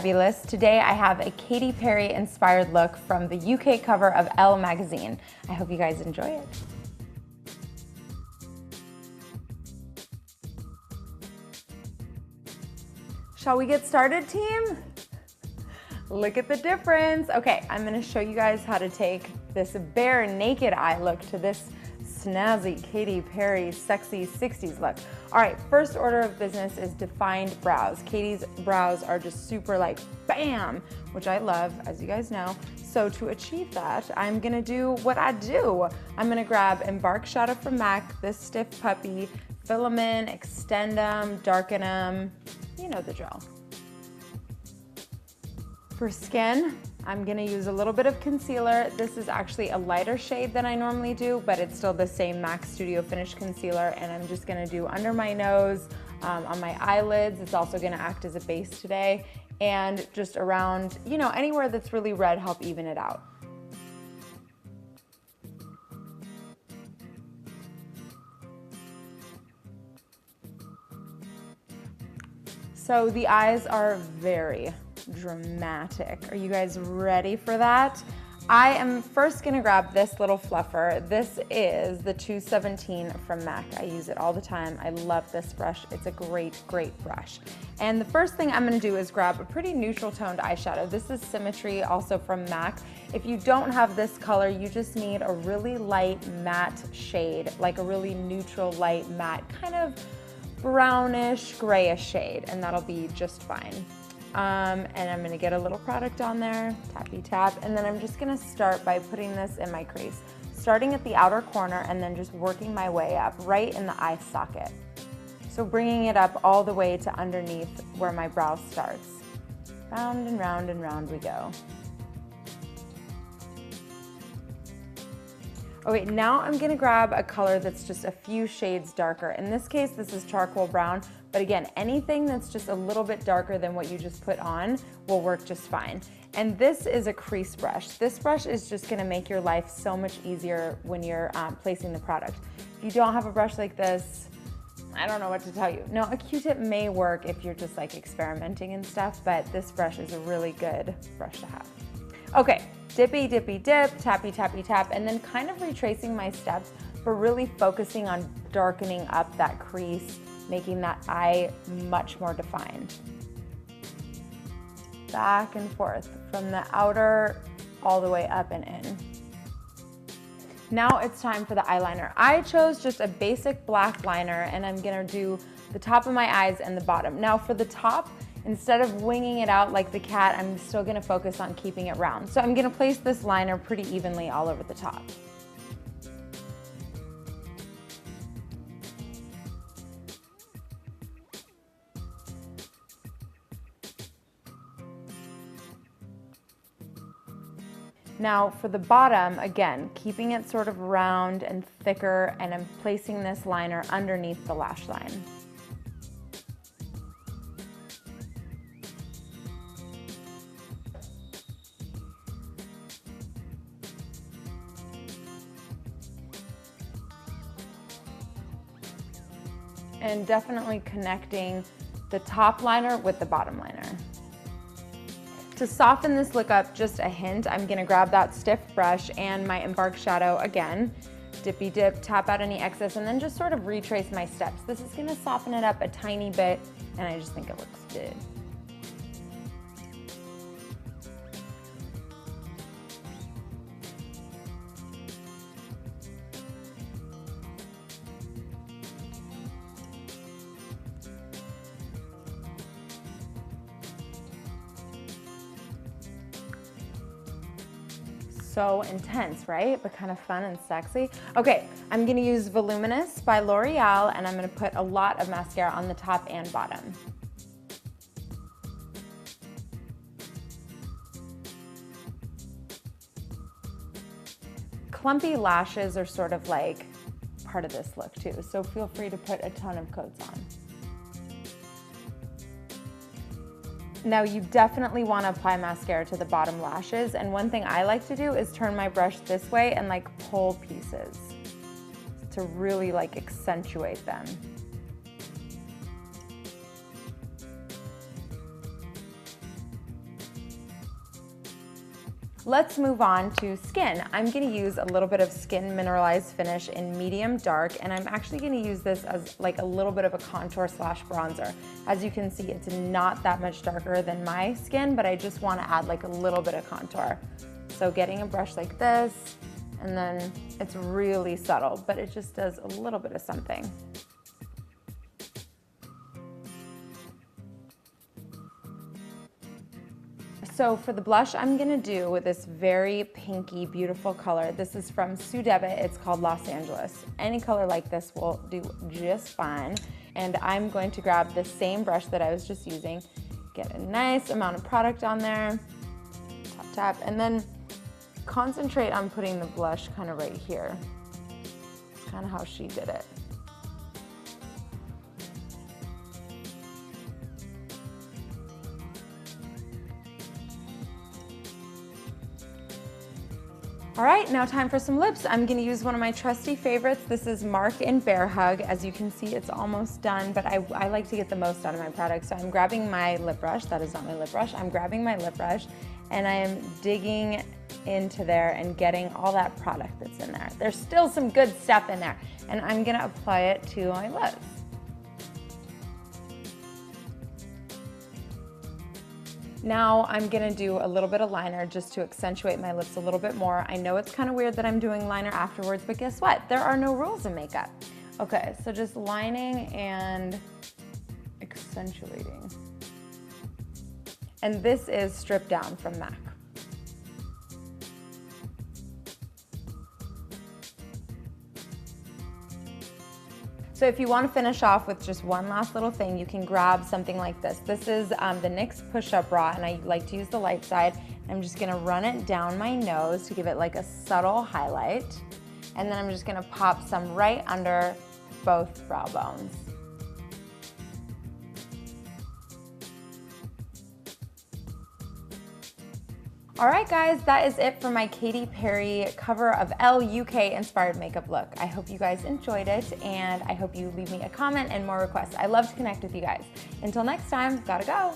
Fabulous. Today I have a Katy Perry inspired look from the UK cover of Elle magazine. I hope you guys enjoy it. Shall we get started, team? Look at the difference. Okay, I'm gonna show you guys how to take this bare naked eye look to this snazzy Katy Perry sexy 60s look. All right, first order of business is defined brows. Katy's brows are just super like bam, which I love, as you guys know. So to achieve that, I'm gonna do what I do. I'm gonna grab Embark Shadow from MAC, this stiff puppy, fill them in, extend them, darken them, you know the drill. For skin, I'm gonna use a little bit of concealer. This is actually a lighter shade than I normally do, but it's still the same MAC Studio Finish concealer, and I'm just gonna do under my nose, on my eyelids. It's also gonna act as a base today, and just around, you know, anywhere that's really red, help even it out. So the eyes are very dramatic. Are you guys ready for that? I am first gonna grab this little fluffer. This is the 217 from MAC. I use it all the time. I love this brush. It's a great, great brush. And the first thing I'm gonna do is grab a pretty neutral toned eyeshadow. This is Symmetry, also from MAC. If you don't have this color, you just need a really light matte shade, like a really neutral light matte, kind of brownish, grayish shade, and that'll be just fine. And I'm gonna get a little product on there, tappy tap, and then I'm just gonna start by putting this in my crease, starting at the outer corner and then just working my way up right in the eye socket. So bringing it up all the way to underneath where my brow starts. Round and round and round we go. Okay, now I'm gonna grab a color that's just a few shades darker. In this case, this is charcoal brown, but again, anything that's just a little bit darker than what you just put on will work just fine. And this is a crease brush. This brush is just gonna make your life so much easier when you're placing the product. If you don't have a brush like this, I don't know what to tell you. No, a Q-tip may work if you're just like experimenting and stuff, but this brush is a really good brush to have. Okay, dippy, dippy, dip, tappy, tappy, tap, and then kind of retracing my steps, but really focusing on darkening up that crease, making that eye much more defined. Back and forth from the outer all the way up and in. Now it's time for the eyeliner. I chose just a basic black liner, and I'm gonna do the top of my eyes and the bottom. Now for the top, instead of winging it out like the cat, I'm still gonna focus on keeping it round. So I'm gonna place this liner pretty evenly all over the top. Now for the bottom, again, keeping it sort of round and thicker, and I'm placing this liner underneath the lash line. And definitely connecting the top liner with the bottom liner. To soften this look up just a hint, I'm gonna grab that stiff brush and my Embark Shadow again, dippy dip, tap out any excess, and then just sort of retrace my steps. This is gonna soften it up a tiny bit, and I just think it looks good. So intense, right? But kind of fun and sexy. Okay, I'm gonna use Voluminous by L'Oreal, and I'm gonna put a lot of mascara on the top and bottom. Clumpy lashes are sort of like part of this look too, so feel free to put a ton of coats on. Now you definitely want to apply mascara to the bottom lashes, and one thing I like to do is turn my brush this way and like pull pieces to really like accentuate them. Let's move on to skin. I'm gonna use a little bit of Skin Mineralized Finish in medium dark, and I'm actually gonna use this as like a little bit of a contour slash bronzer. As you can see, it's not that much darker than my skin, but I just wanna add like a little bit of contour. So getting a brush like this, and then it's really subtle, but it just does a little bit of something. So for the blush, I'm gonna do with this very pinky, beautiful color. This is from Sue Devitt. It's called Los Angeles. Any color like this will do just fine. And I'm going to grab the same brush that I was just using, get a nice amount of product on there, tap, tap, and then concentrate on putting the blush kind of right here. It's kind of how she did it. All right, now time for some lips. I'm gonna use one of my trusty favorites. This is Mark in Bear Hug. As you can see, it's almost done, but I like to get the most out of my product. So I'm grabbing my lip brush. That is not my lip brush. I'm grabbing my lip brush and I am digging into there and getting all that product that's in there. There's still some good stuff in there, and I'm gonna apply it to my lips. Now I'm gonna do a little bit of liner just to accentuate my lips a little bit more. I know it's kind of weird that I'm doing liner afterwards, but guess what? There are no rules in makeup. Okay, so just lining and accentuating. And this is Stripped Down from MAC. So if you want to finish off with just one last little thing, you can grab something like this. This is the NYX Push-Up Bra, and I like to use the light side. I'm just gonna run it down my nose to give it like a subtle highlight. And then I'm just gonna pop some right under both brow bones. All right, guys, that is it for my Katy Perry cover of Elle UK inspired makeup look. I hope you guys enjoyed it, and I hope you leave me a comment and more requests. I love to connect with you guys. Until next time, gotta go.